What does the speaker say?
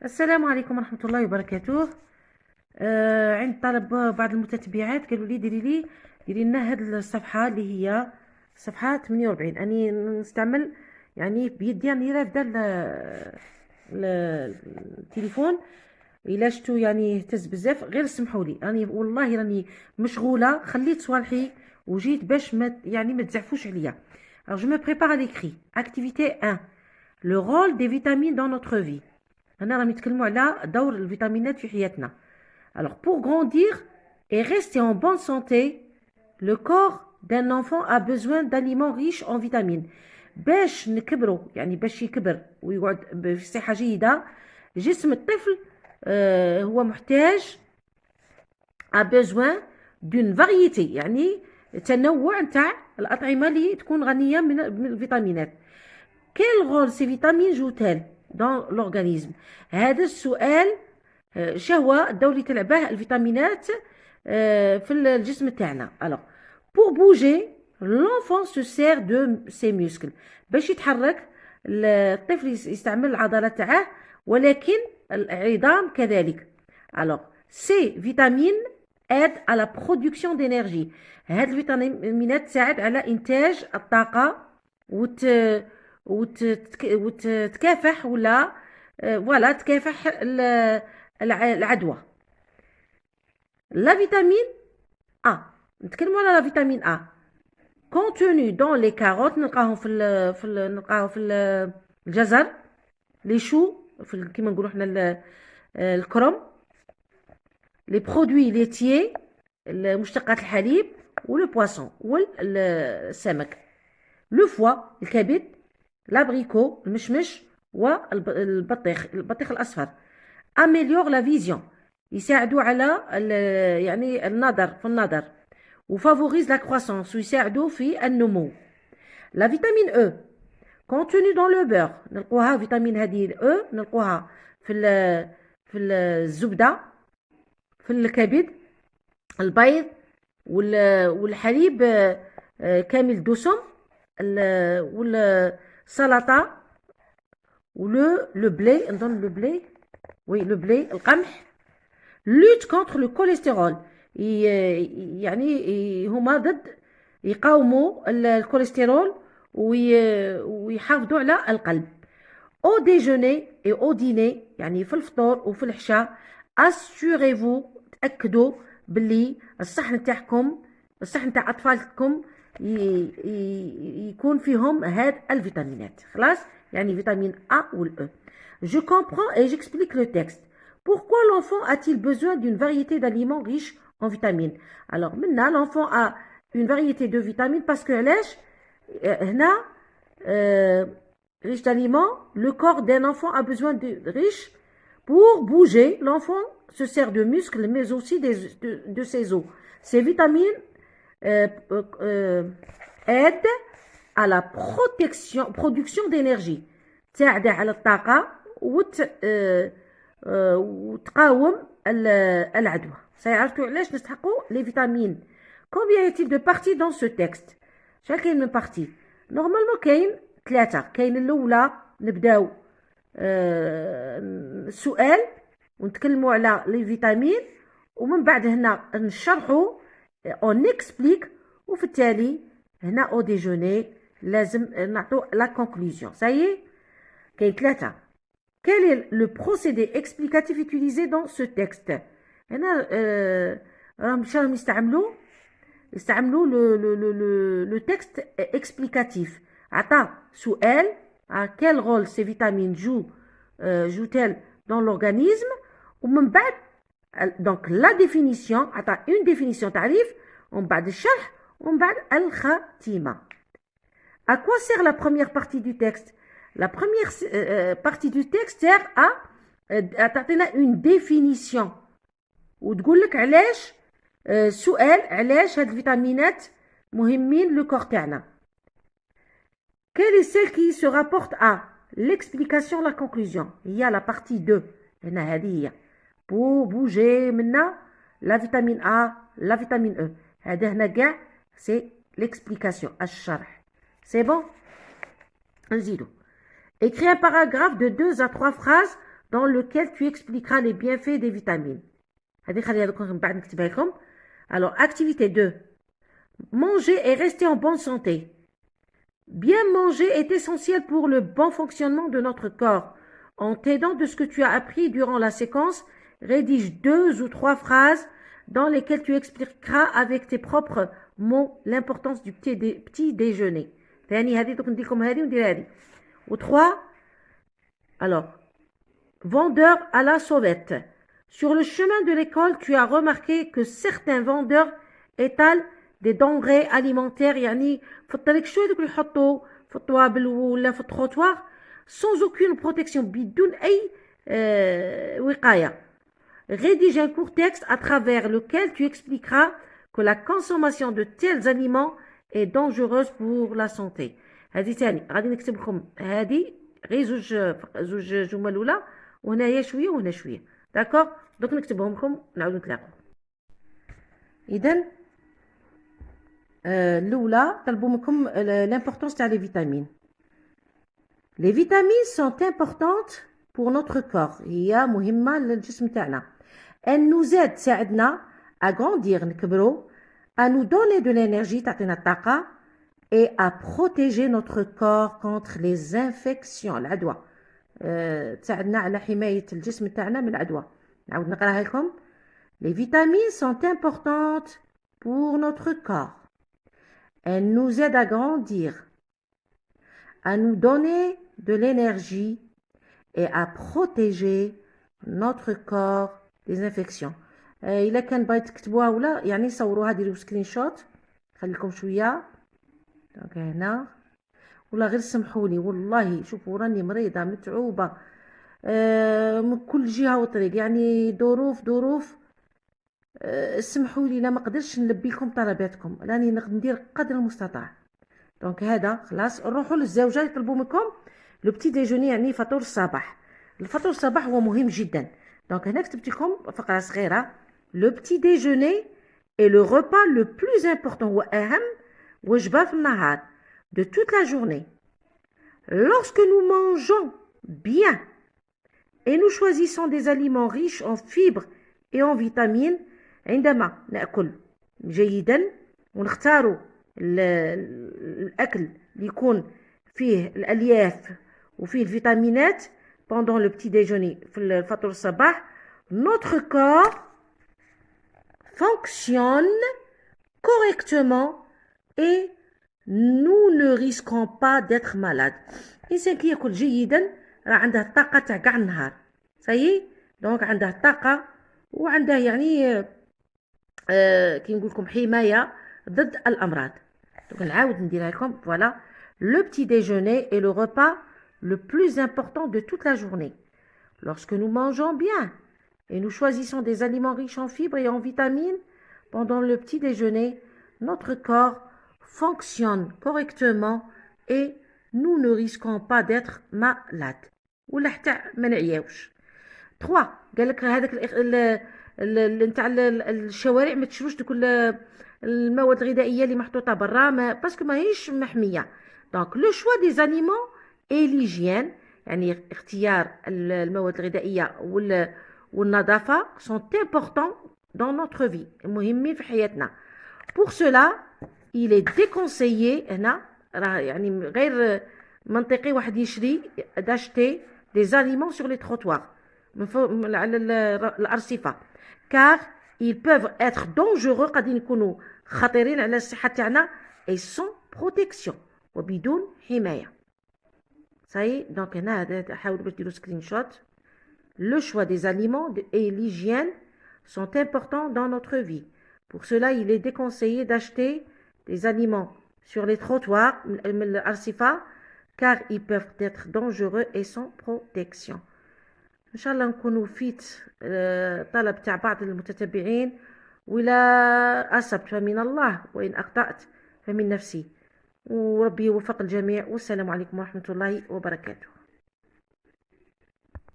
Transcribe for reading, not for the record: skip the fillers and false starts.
السلام عليكم ورحمة الله وبركاته. عند طلب بعض المتتبعات قالوا لي ديري لنا هاد الصفحة اللي هي صفحة 48. أني نستعمل يعني بيدي راني رافدة التليفون. إلا شتو يعني يهتز بزاف غير سمحوا لي، راني والله راني مشغولة، خليت صوالحي وجيت باش ما تزعفوش عليا. Alors je me prépare à l'écrit. Activité 1. Le rôle des vitamines dans notre vie. هنا راهم يتكلموا على دور الفيتامينات في حياتنا. Alors pour grandir et rester en bonne santé, le corps d'un enfant a besoin d'aliments riches en vitamines. باش نكبروا يعني باش يكبر ويقعد في صحة جيدة، جسم الطفل هو محتاج a besoin d'une variété، يعني تنوع نتاع الأطعمة اللي تكون غنية من الفيتامينات. Quel rôle ces vitamines jouent-elles dans l'organisme؟ هذا السؤال شهوة الدور اللي تلعبه الفيتامينات في الجسم تاعنا. Alors pour bouger l'enfant se sert de ses muscles. باش يتحرك الطفل يستعمل العضلات تاعه، ولكن العظام كذلك. Alors ces vitamines aident à la production d'énergie. هاد الفيتامينات تساعد على إنتاج الطاقة وتكافح ولا فوالا تكافح العدوى. لا فيتامين A، نتكلموا على لا فيتامين A contenu dans les carottes، نلقاهم في الجزر، لي شو كيما نقولوا حنا الكرم، لي برودوي ليتيي مشتقات الحليب، ولو بواسون والسمك، لو فوا الكبد، لابريكو المشمش، والبطيخ الأصفر. أميليور لا فيزيون، يساعدوا على يعني النظر في النظر، وفافوريز لا كرواسونس، ويساعدوا في النمو. لا فيتامين او كونتوني دون لو بور، نلقوها فيتامين هذه او نلقوها في الزبدة، في الكبد، البيض والحليب كامل الدسم، والسلطة، ولو بلي، نظن لو بلي، وي لو بلي القمح. لوت كونتر لو كوليسترول، يعني هما ضد، يقاوموا الكوليسترول ويحافظوا على القلب. او ديجوني اي او ديني، يعني في الفطور وفي العشاء، اسوريفو، تاكدوا باللي الصحن نتاعكم، الصحن نتاع اطفالكم يكون فيهم هاد الفيتامينات. خلاص، يعني فيتامين A ou le E. Je comprends et j'explique le texte. Pourquoi l'enfant a-t-il besoin d'une variété d'aliments riches en vitamines? Alors maintenant, l'enfant a une variété de vitamines parce que هنا riche d'aliments. Le corps d'un enfant a besoin de riches pour bouger. L'enfant se sert de muscles, mais aussi de ses os. Ces vitamines aident à la production d'énergie، تساعد على الطاقة وتقاوم العدوى. سيعرفتوا علاش نستحقوا لي فيتامين. combien y a-t-il de parties dans ce texte؟ شحال كاين من بارتي؟ نورمالمون كاين 3. كاين الاولى نبداو السؤال ونتكلموا على لي فيتامين، ومن بعد هنا نشرحوا اون اكسبليك، وفي التالي هنا او ديجوني لازم نعطوا لا كونكلوزيون. سايي كاين 3. Quel est le procédé explicatif utilisé dans ce texte؟ هنا راهم يستعملوا le texte explicatif. عطا سؤال، quel rôle ces vitamines jouent-elles dans l'organisme، ومن بعد donc la définition، عطا une définition تعريف، ومن بعد الشرح، ومن بعد الخاتمة. À quoi sert la première partie du texte؟ La première partie du texte sert à تعطينا une définition، وتقول لك علاش سؤال علاش هاد الفيتامينات مهمين لو كور تاعنا. Quelle est celle qui se rapporte à l'explication, la conclusion؟ هي la partie 2. هنا هذه هي pour bouger منا la vitamine A، la vitamine E. هذا هنا كاع c'est l'explication، الشرح. C'est bon؟ نزيدو. Écris un paragraphe de 2 à 3 phrases dans lequel tu expliqueras les bienfaits des vitamines. Alors, activité 2. Manger et rester en bonne santé. Bien manger est essentiel pour le bon fonctionnement de notre corps. En t'aidant de ce que tu as appris durant la séquence, rédige 2 ou 3 phrases dans lesquelles tu expliqueras avec tes propres mots l'importance du petit déjeuner. Ou 3. Alors, vendeur à la sauvette. Sur le chemin de l'école, tu as remarqué que certains vendeurs étalent des denrées alimentaires يعني في الطريق شويه دوك اللي يحطوا في الطوابل ولا في التروتوار sans aucune protection بدون اي وقايه. Rédige un court texte à travers lequel tu expliqueras que la consommation de tels aliments est dangereuse pour la santé. هذه ثاني غادي نكتب لكم هذه غير زوج جمل اولى وهنايا شويه وهنا شويه داكوغ دوك نكتبهم لكم نعاودو نتلاقاو. اذا l'oula, l'importance des vitamines. Les vitamines sont importantes pour notre corps. Elles nous aident à grandir, à nous donner de l'énergie et à protéger notre corps contre les infections. Les vitamines sont importantes pour notre corps. Elles nous aident à grandir, à nous donner de l'énergie et à protéger notre corps des infections. إلا كان بغيت تكتبوها ولا يعني صوروها ديروا سكرين شوت خليكم شوية دونك هنا ولا غير سمحولي والله شوفوا راني مريضة متعوبة من كل جهة وطريق يعني ظروف سمحوا لي لا ما قدرش نلبي لكم طلباتكم راني ندير قدر المستطاع. دونك هذا خلاص نروحوا للزوجه يطلبوا منكم لو بتي ديجوني يعني فطور الصباح. الفطور الصباح هو مهم جدا. دونك هنا كتبت لكم فقره صغيره لو بتي ديجوني est le repas le plus important هو اهم وجبه في النهار de toute la journée. Lorsque nous mangeons bien et nous choisissons des aliments riches en fibres et en vitamines عندما نأكل جيدا ونختاروا الأكل اللي يكون فيه الألياف وفيه الفيتامينات pendant le petit déjeuner في الفطور الصباح notre corps fonctionne correctement et nous ne risquons pas d'être malade. الإنسان كي يأكل جيدا راه عنده الطاقة تاع كاع النهار صحيح دونك عنده الطاقة وعنده يعني كي نقول لكم حماية ضد الأمراض. دونك نعاود نديرها لكم فوالا le petit déjeuner est le repas le plus important de toute la journée. Lorsque nous mangeons bien et nous choisissons des aliments riches en fibres et en vitamines pendant le petit déjeuner, notre corps fonctionne correctement et nous ne risquons pas d'être malades. ولا حتى ما نعياوش. 3 قال لك هذاك نتاع الشوارع ما تشروش دوك المواد الغذائيه اللي محطوطه برا باسكو ماهيش محميه. دونك لو شوا دي زانيمون اي ليجيان يعني اختيار المواد الغذائيه والنظافه سون امبورطون دون نوتر في مهمين في حياتنا. بور سولا il est déconseillé هنا راه يعني غير منطقي واحد يشري داشتي des aliments sur les trottoirs على الأرصفة car ils peuvent être dangereux قاعدين يكونوا خطيرين على الصحة تاعنا et sans protection وبدون حماية. صحيح دونك هنا هذا حاولوا باش ديروا سكرين شوت. Le choix des aliments et l'hygiène sont importants dans notre vie. Pour cela, il est déconseillé d'acheter des aliments sur les trottoirs من الأرصفة car ils peuvent être dangereux et sans protection. إن شاء الله نكونوا فيت طلب تاع بعض المتتبعين ولا أصبت فمن الله وإن أخطأت فمن نفسي وربي يوفق الجميع والسلام عليكم ورحمة الله وبركاته.